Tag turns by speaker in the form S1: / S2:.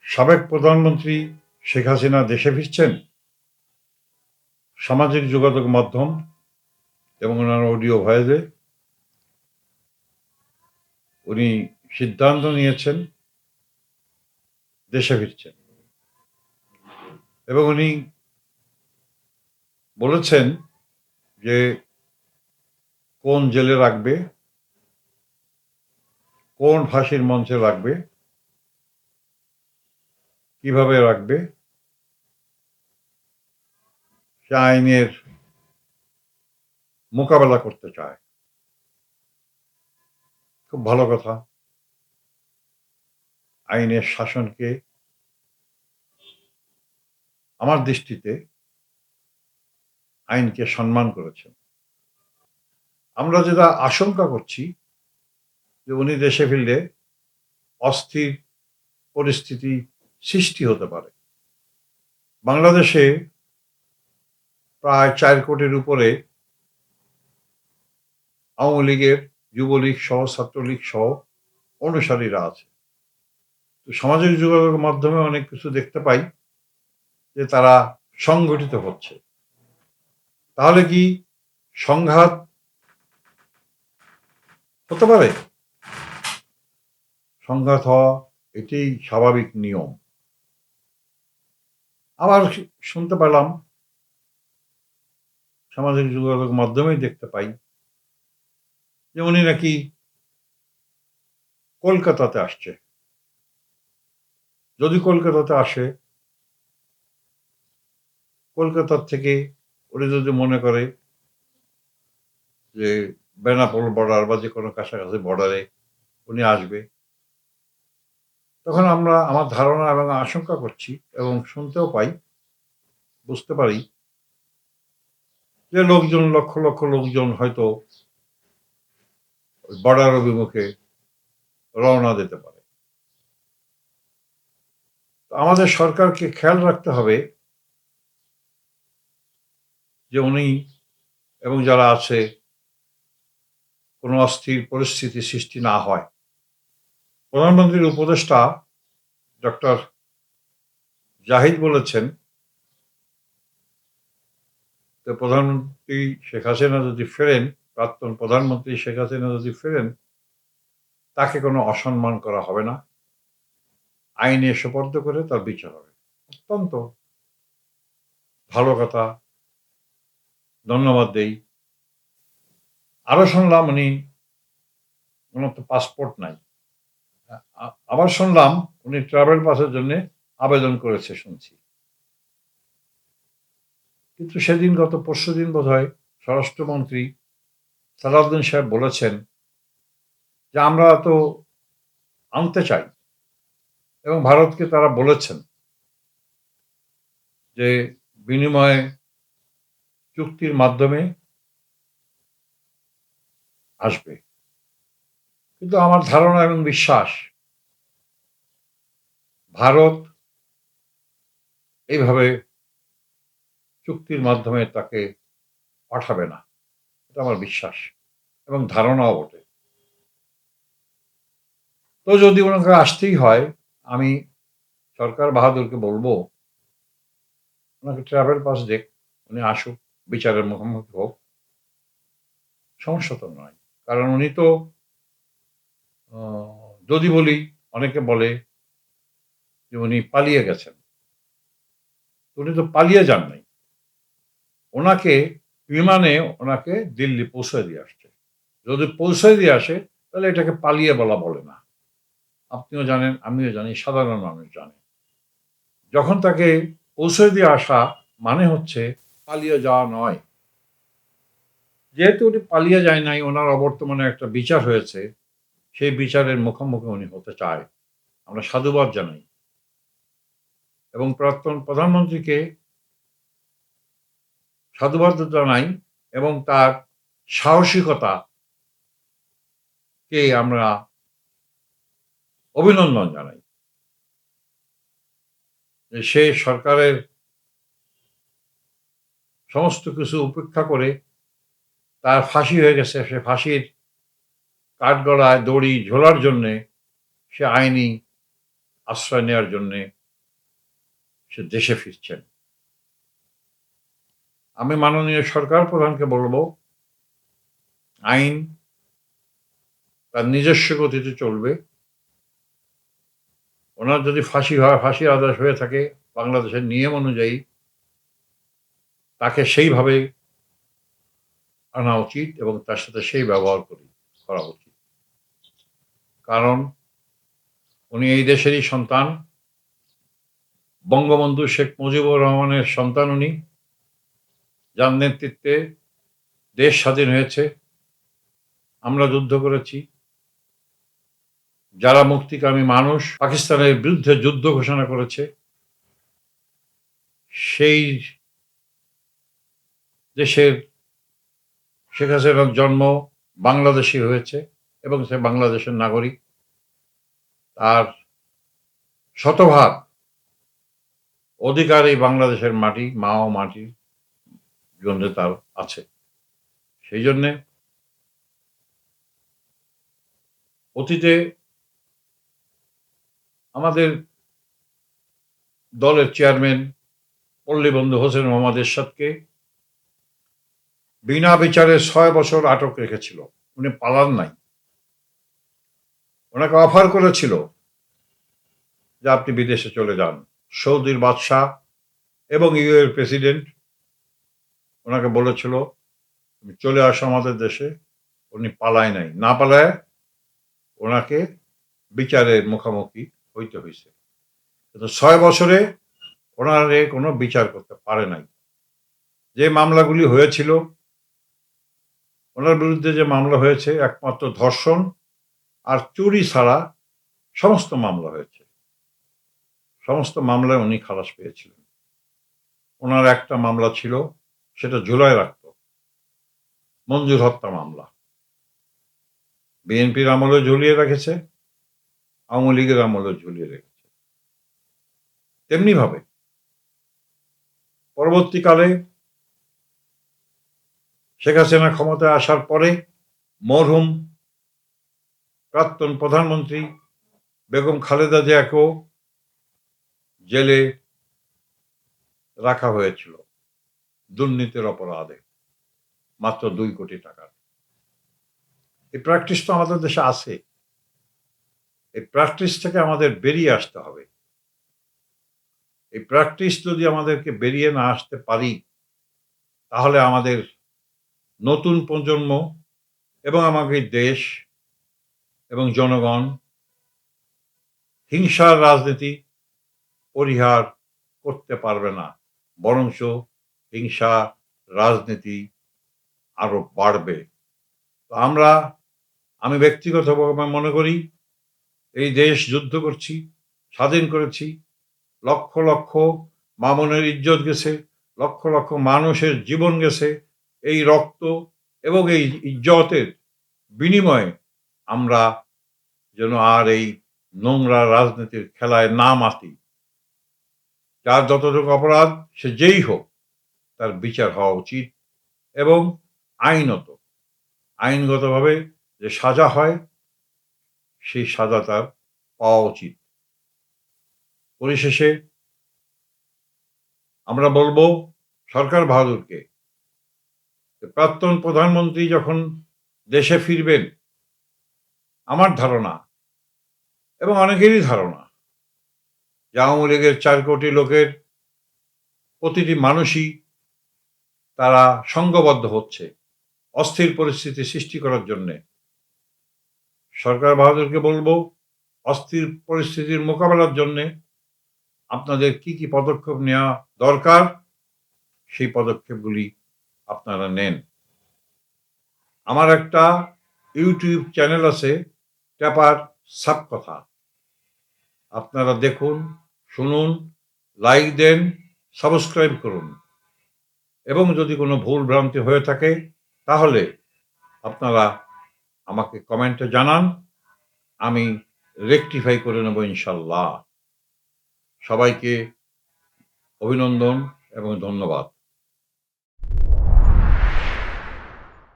S1: সাবেক প্রধানমন্ত্রী শেখ হাসিনা দেশে ফিরছেন। সামাজিক যোগাযোগ মাধ্যম এবং ওনার অডিও ভয়েসে উনি সিদ্ধান্ত নিয়েছেন দেশে ফিরছেন এবং উনি বলেছেন যে কোন জেলে রাখবে, কোন ফাঁসির মঞ্চে রাখবে, কিভাবে রাখবে, সে আইনের মোকাবেলা করতে চায়। খুব ভালো কথা। আইনের শাসনকে আমার দৃষ্টিতে আইনকে সম্মান করেছেন। আমরা যেটা আশঙ্কা করছি যে উনি দেশে ফিরলে অস্থির পরিস্থিতি সৃষ্টি হতে পারে। বাংলাদেশে প্রায় ৪ কোটির উপরে আওয়ামী লীগের, যুবলীগ সহ, ছাত্রলীগ সহ অনুসারীরা আছে। তো সামাজিক যোগাযোগের মাধ্যমে অনেক কিছু দেখতে পাই যে তারা সংগঠিত হচ্ছে। তাহলে কি সংঘাত হতে পারে? সংঘাত হওয়া এটাই স্বাভাবিক নিয়ম। আবার শুনতে পেলাম, সামাজিক যোগাযোগ মাধ্যমেই দেখতে পাই যে উনি নাকি কলকাতাতে আসছে। যদি কলকাতাতে আসে, কলকাতার থেকে উনি যদি মনে করে যে বেনাপোল বর্ডার বা যে কোনো কাছাকাছি বর্ডারে উনি আসবে, তখন আমার ধারণা এবং আশঙ্কা করছি এবং শুনতেও পাই, বুঝতে পারি যে লোকজন, লক্ষ লক্ষ লোকজন হয়তো বর্ডার অভিমুখে রওনা দিতে পারে। তো আমাদের সরকারকে খেয়াল রাখতে হবে যে উনি এবং যারা আছে কোনো অস্থির পরিস্থিতি সৃষ্টি না হয়। প্রধানমন্ত্রীর উপদেষ্টা ডক্টর জাহিদ বলেছেন যে প্রধানমন্ত্রী শেখ হাসিনা যদি ফেরেন, প্রাক্তন প্রধানমন্ত্রী শেখ হাসিনা যদি ফেরেন, তাকে কোনো অসম্মান করা হবে না, আইনে সোপর্দ করে তার বিচার হবে। অত্যন্ত ভালো কথা, ধন্যবাদ দেই। আরো শুনলাম ওনার তো পাসপোর্ট নাই। আবার শুনলাম উনি ট্রাভেল পাসের জন্য আবেদন করেছে শুনছি। কিন্তু সেদিন, গত পরশুদিন বোধহয় স্বরাষ্ট্রমন্ত্রী সালাউদ্দিন সাহেব বলেছেন যে আমরা তো আনতে চাই, এবং ভারতকে তারা বলেছেন যে বিনিময়ে চুক্তির মাধ্যমে আসবে। কিন্তু আমার ধারণা এবং বিশ্বাস, ভারত এইভাবে চুক্তির মাধ্যমে তাকে পাঠাবে না। এটা আমার বিশ্বাস এবং ধারণাও বটে। তো যদি ওনাকে আসতেই হয়, আমি সরকার বাহাদুরকে বলবো ওনাকে ট্রাভেল পাস দেখ, উনি আসুক, বিচারের মুখোমুখি হোক, সমস্যা তো নয়। কারণ উনি তো যদি বলি, অনেকে বলে যে উনি পালিয়ে গেছেন। উনি তো পালিয়ে যান নাই। ওনাকে বিমানে ওনাকে দিল্লি পৌঁছে দিয়ে আসছে। যদি পৌঁছে দিয়ে আসে, তাহলে এটাকে পালিয়ে বলা বলে না। আপনিও জানেন, আমিও জানি, সাধারণ মানুষ জানে। যখন তাকে পৌঁছে দিয়ে আসা মানে হচ্ছে পালিয়ে যাওয়া নয়। যেহেতু উনি পালিয়ে যায় নাই, ওনার অবর্তমানে একটা বিচার হয়েছে, সেই বিচারের মুখোমুখি উনি হতে চায়। আমরা সাধুবাদ জানাই এবং প্রাক্তন প্রধানমন্ত্রীকে সাধুবাদ জানাই এবং তার সাহসিকতাকে আমরা অভিনন্দন জানাই যে সে সরকারের সমস্ত কিছু উপেক্ষা করে, তার ফাঁসি হয়ে গেছে, সে ফাঁসির কাঠগড়ায় দড়ি ঝোলার জন্যে সে আইনি আশ্রয় নেওয়ার জন্যে সে দেশে ফিরছেন। আমি মাননীয় সরকার প্রধানকে বলব, আইন তার নিজস্ব গতিতে চলবে। ওনার যদি ফাঁসির আদেশ হয়ে থাকে বাংলাদেশের নিয়ম অনুযায়ী, তাকে সেইভাবে আনা উচিত এবং তার সাথে সেই ব্যবহার করা উচিত। কারণ উনি এই দেশেরই সন্তান, বঙ্গবন্ধু শেখ মুজিবুর রহমানের সন্তান উনি, যার নেতৃত্বে দেশ স্বাধীন হয়েছে, আমরা যুদ্ধ করেছি। যারা মুক্তিকামী মানুষ পাকিস্তানের বিরুদ্ধে যুদ্ধ ঘোষণা করেছে, সেই দেশের শেখ হাসিনার জন্ম বাংলাদেশী হয়েছে এবং সে বাংলাদেশের নাগরিক। তার শতভাগ অধিকার এই বাংলাদেশের মাটি, মা ও মাটির জন্য তার আছে। সেই জন্যে অতীতে আমাদের দলের চেয়ারম্যান পল্লীবন্ধু হোসেন মোহাম্মদ এরশাদকে বিনা বিচারে 6 বছর আটক রেখেছিল। উনি পালান নাই। ওনাকে অফার করেছিল যে আপনি বিদেশে চলে যান। সৌদির বাদশাহ এবং ইউএর প্রেসিডেন্ট ওনাকে বলেছিল তুমি চলে আসো আমাদের দেশে। উনি পালায় নাই। না পালায় ওনাকে বিচারের মুখোমুখি হইতে হয়েছে। কিন্তু 6 বছরে ওনারে কোনো বিচার করতে পারে নাই। যে মামলাগুলি হয়েছিল, ওনার বিরুদ্ধে যে মামলা হয়েছে একমাত্র ধর্ষণ আর চুরি ছাড়া সমস্ত মামলা হয়েছে। সমস্ত মামলায় উনি খালাস পেয়েছিলেন। ওনার একটা মামলা ছিল, সেটা ঝুলায় রাখত, মঞ্জুর হত্যা মামলা। বিএনপির আমলে ঝুলিয়ে রেখেছে, আওয়ামী লীগের আমলে ঝুলিয়ে রেখেছে। তেমনিভাবে পরবর্তীকালে শেখ হাসিনা ক্ষমতায় আসার পরে মরহুম প্রাক্তন প্রধানমন্ত্রী বেগম খালেদা জিয়াকেও জেলে রাখা হয়েছিল দুর্নীতির অপরাধে, মাত্র 2 কোটি টাকার। এই প্র্যাকটিস তো আমাদের দেশে আছে। এই প্র্যাকটিস থেকে আমাদের বেরিয়ে আসতে হবে। এই প্র্যাকটিস যদি আমাদেরকে বেরিয়ে না আসতে পারি, তাহলে আমাদের নতুন প্রজন্ম এবং আমাদের দেশ এবং জনগণ হিংসার রাজনীতি পরিহার করতে পারবে না, বরঞ্চ হিংসা রাজনীতি আরো বাড়বে। তো আমি ব্যক্তিগতভাবে মনে করি এই দেশ যুদ্ধ করছি, স্বাধীন করেছি, লক্ষ লক্ষ মা বোনের ইজ্জত গেছে, লক্ষ লক্ষ মানুষের জীবন গেছে। এই রক্ত এবং এই ইজ্জতের বিনিময়ে আমরা যেন আর এই নোংরা রাজনীতির খেলায় না মাতি। যার যতটুকু অপরাধ সে যেই হোক, তার বিচার হওয়া উচিত এবং আইনগতভাবে যে সাজা হয় সেই সাজা তার পাওয়া উচিত। পরিশেষে আমরা বলবো সরকার বাহাদুরকে, প্রাক্তন প্রধানমন্ত্রী যখন দেশে ফিরবেন, আমার ধারণা এবং অনেকেরই ধারণা যে আওয়ামী লীগের 4 কোটি লোকের প্রতিটি মানুষই তারা সংঘবদ্ধ হচ্ছে অস্থির পরিস্থিতি সৃষ্টি করার জন্যে। সরকার বাহাদুরকে বলবো অস্থির পরিস্থিতির মোকাবেলার জন্যে আপনাদের কি কি পদক্ষেপ নেওয়া দরকার সেই পদক্ষেপগুলি আপনারা নেন। আমার একটা ইউটিউব চ্যানেল আছে, ট্যাপার সাপ কথা। আপনারা দেখুন, শুনুন, লাইক দেন, সাবস্ক্রাইব করুন এবং যদি কোনো ভুল ভ্রান্তি হয়ে থাকে তাহলে আপনারা আমাকে কমেন্টে জানান, আমি রেকটিফাই করে নেব ইনশাল্লাহ। সবাইকে অভিনন্দন এবং ধন্যবাদ।